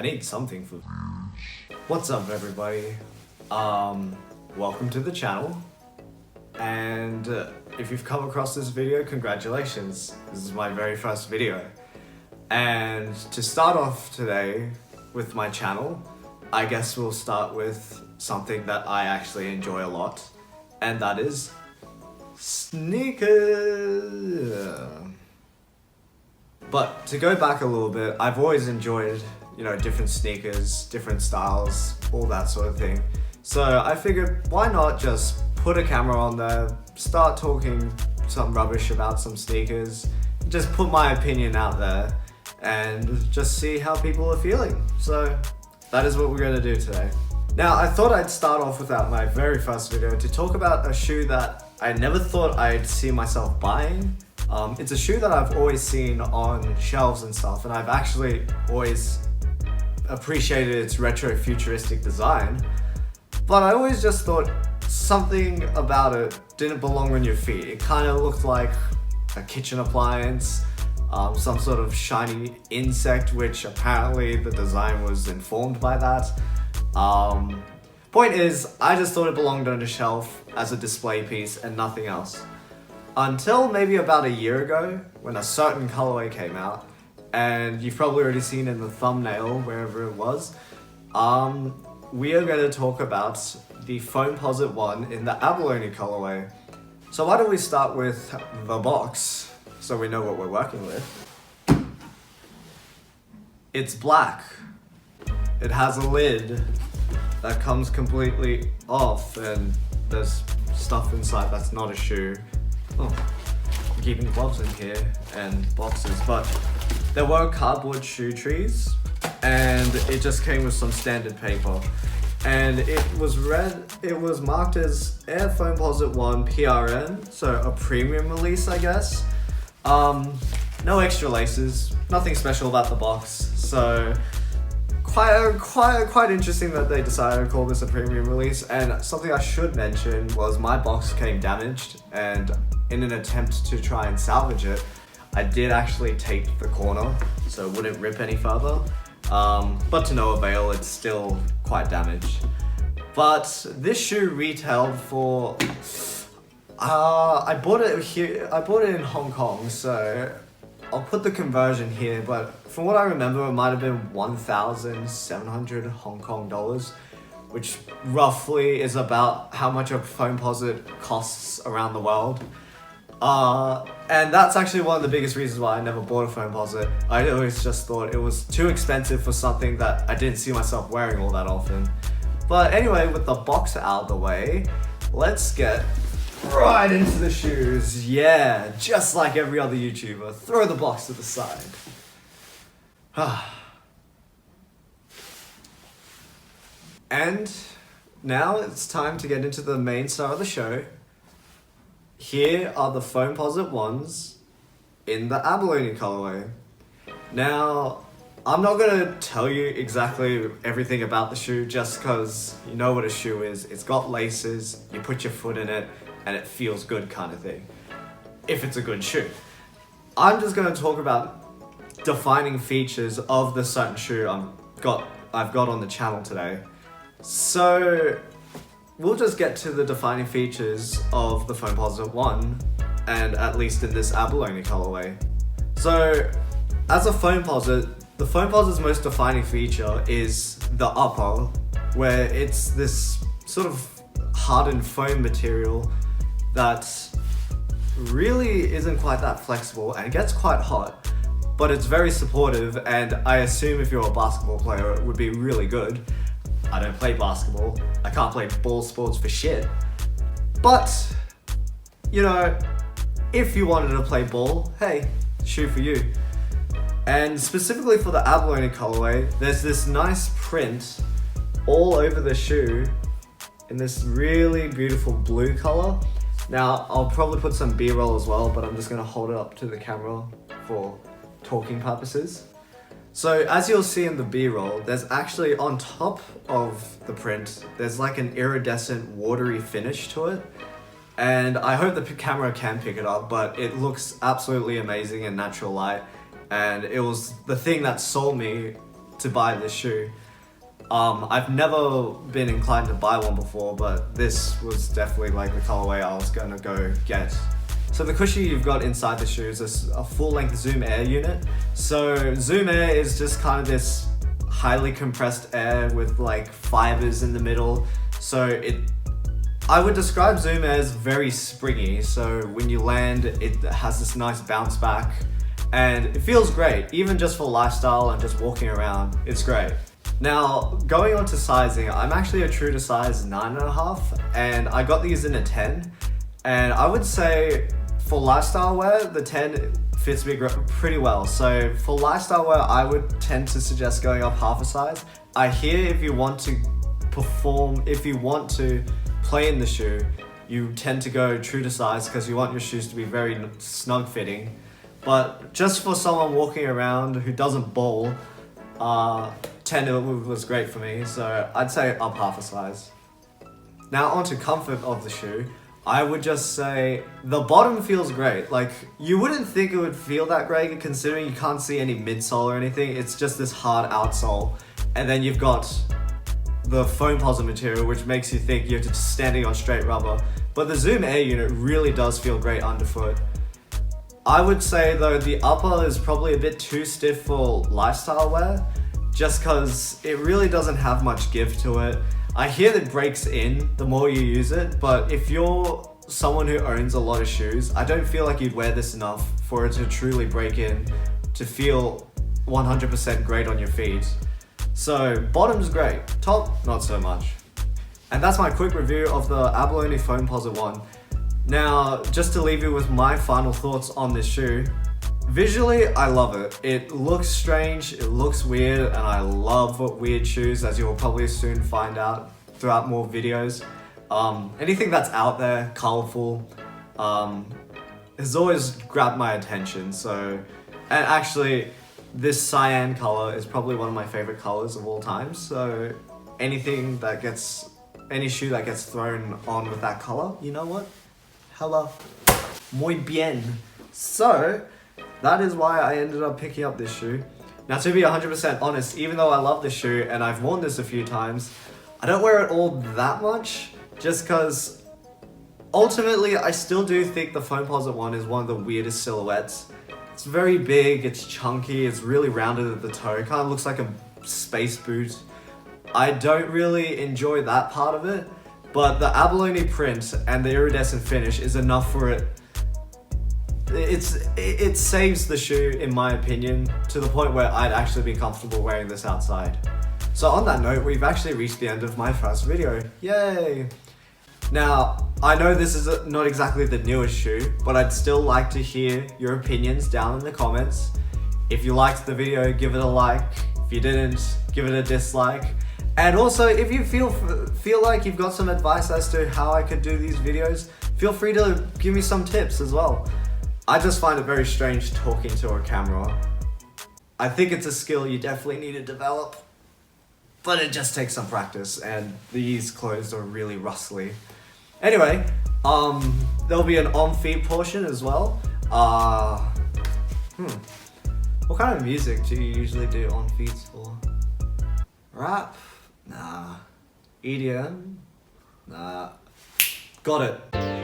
need something for... What's up, everybody? Welcome to the channel. And if you've come across this video, congratulations. This is my very first video. And to start off today with my channel, I guess we'll start with something that I actually enjoy a lot. And that is sneakers. But to go back a little bit, I've always enjoyed, different sneakers, different styles, all that sort of thing. So I figured, why not just put a camera on there, start talking some rubbish about some sneakers, just put my opinion out there, and just see how people are feeling. So that is what we're going to do today. Now, I thought I'd start off without my very first video to talk about a shoe that I never thought I'd see myself buying. It's a shoe that I've always seen on shelves and stuff, and I've actually always appreciated its retro futuristic design, but I always just thought something about it didn't belong on your feet. It kind of looked like a kitchen appliance, some sort of shiny insect, which apparently the design was informed by that. Point is, I just thought it belonged on a shelf as a display piece and nothing else. Until maybe about a year ago, when a certain colorway came out, and you've probably already seen in the thumbnail, wherever it was, we are going to talk about the Foamposite one in the Abalone colorway. So why don't we start with the box, so we know what we're working with. It's black. It has a lid that comes completely off, and there's stuff inside that's not a shoe. Oh, I'm keeping gloves in here and boxes, but there were cardboard shoe trees, and it just came with some standard paper. And it was marked as Air Foamposite 1 PRN, so a premium release, I guess. No extra laces, nothing special about the box, so quite interesting that they decided to call this a premium release. And something I should mention was my box came damaged, and in an attempt to try and salvage it, I did actually tape the corner so it wouldn't rip any further. But to no avail, it's still quite damaged. But this shoe retailed for, I bought it in Hong Kong, so I'll put the conversion here, but from what I remember, it might have been 1,700 Hong Kong dollars, which roughly is about how much a Foamposite costs around the world. And that's actually one of the biggest reasons why I never bought a Foamposite. I always just thought it was too expensive for something that I didn't see myself wearing all that often. But anyway, with the box out of the way, let's get right into the shoes. Yeah, just like every other YouTuber, throw the box to the side. And now it's time to get into the main star of the show. Here are the Foamposite ones in the Abalone colorway. Now, I'm not going to tell you exactly everything about the shoe just because you know what a shoe is. It's got laces, you put your foot in it, and it feels good kind of thing. If it's a good shoe. I'm just going to talk about defining features of the certain shoe I've got on the channel today. So we'll just get to the defining features of the Foamposite 1, and at least in this Abalone colorway. So, as a Foamposite, the Foamposite's most defining feature is the upper, where it's this sort of hardened foam material that really isn't quite that flexible and gets quite hot, but it's very supportive, and I assume if you're a basketball player, it would be really good. I don't play basketball. I can't play ball sports for shit. But, if you wanted to play ball, hey, shoe for you. And specifically for the Abalone colorway, there's this nice print all over the shoe in this really beautiful blue color. Now, I'll probably put some B-roll as well, but I'm just gonna hold it up to the camera for talking purposes. So as you'll see in the B-roll, there's actually on top of the print, there's like an iridescent watery finish to it. And I hope the camera can pick it up, but it looks absolutely amazing in natural light. And it was the thing that sold me to buy this shoe. I've never been inclined to buy one before, but this was definitely like the colorway I was gonna go get. So the cushion you've got inside the shoe is a full-length Zoom Air unit. So Zoom Air is just kind of this highly compressed air with like fibers in the middle. So I would describe Zoom Air as very springy. So when you land, it has this nice bounce back and it feels great. Even just for lifestyle and just walking around, it's great. Now, going on to sizing, I'm actually a true to size 9.5 and I got these in a 10. And I would say for lifestyle wear, the 10 fits me pretty well. So for lifestyle wear, I would tend to suggest going up half a size. I hear if you want to perform, if you want to play in the shoe, you tend to go true to size because you want your shoes to be very snug fitting. But just for someone walking around who doesn't bowl, 10 was great for me, so I'd say up half a size. Now onto comfort of the shoe, I would just say the bottom feels great. Like, you wouldn't think it would feel that great considering you can't see any midsole or anything. It's just this hard outsole. And then you've got the Foamposite material, which makes you think you're just standing on straight rubber. But the Zoom Air unit really does feel great underfoot. I would say though, the upper is probably a bit too stiff for lifestyle wear, just because it really doesn't have much give to it. I hear that it breaks in the more you use it, but if you're someone who owns a lot of shoes, I don't feel like you'd wear this enough for it to truly break in, to feel 100% great on your feet. So bottom's great, top not so much. And that's my quick review of the Abalone Foamposite 1. Now, just to leave you with my final thoughts on this shoe, visually, I love it. It looks strange, it looks weird, and I love weird shoes, as you will probably soon find out throughout more videos. Anything that's out there, colorful, has always grabbed my attention. So, and actually, this cyan color is probably one of my favorite colors of all time. So, any shoe that gets thrown on with that color, you know what? Hello. Muy bien. So, that is why I ended up picking up this shoe. Now, to be 100% honest, even though I love this shoe and I've worn this a few times, I don't wear it all that much, just because ultimately I still do think the Foamposite one is one of the weirdest silhouettes. It's very big, it's chunky, it's really rounded at the toe, it kind of looks like a space boot. I don't really enjoy that part of it, but the abalone print and the iridescent finish is enough for it. It saves the shoe, in my opinion, to the point where I'd actually be comfortable wearing this outside. So on that note, we've actually reached the end of my first video. Yay! Now, I know this is not exactly the newest shoe, but I'd still like to hear your opinions down in the comments. If you liked the video, give it a like. If you didn't, give it a dislike. And also, if you feel like you've got some advice as to how I could do these videos, feel free to give me some tips as well. I just find it very strange talking to a camera. I think it's a skill you definitely need to develop, but it just takes some practice, and these clothes are really rustly. Anyway, there'll be an on-feet portion as well. What kind of music do you usually do on feet for? Rap? Nah. EDM? Nah. Got it.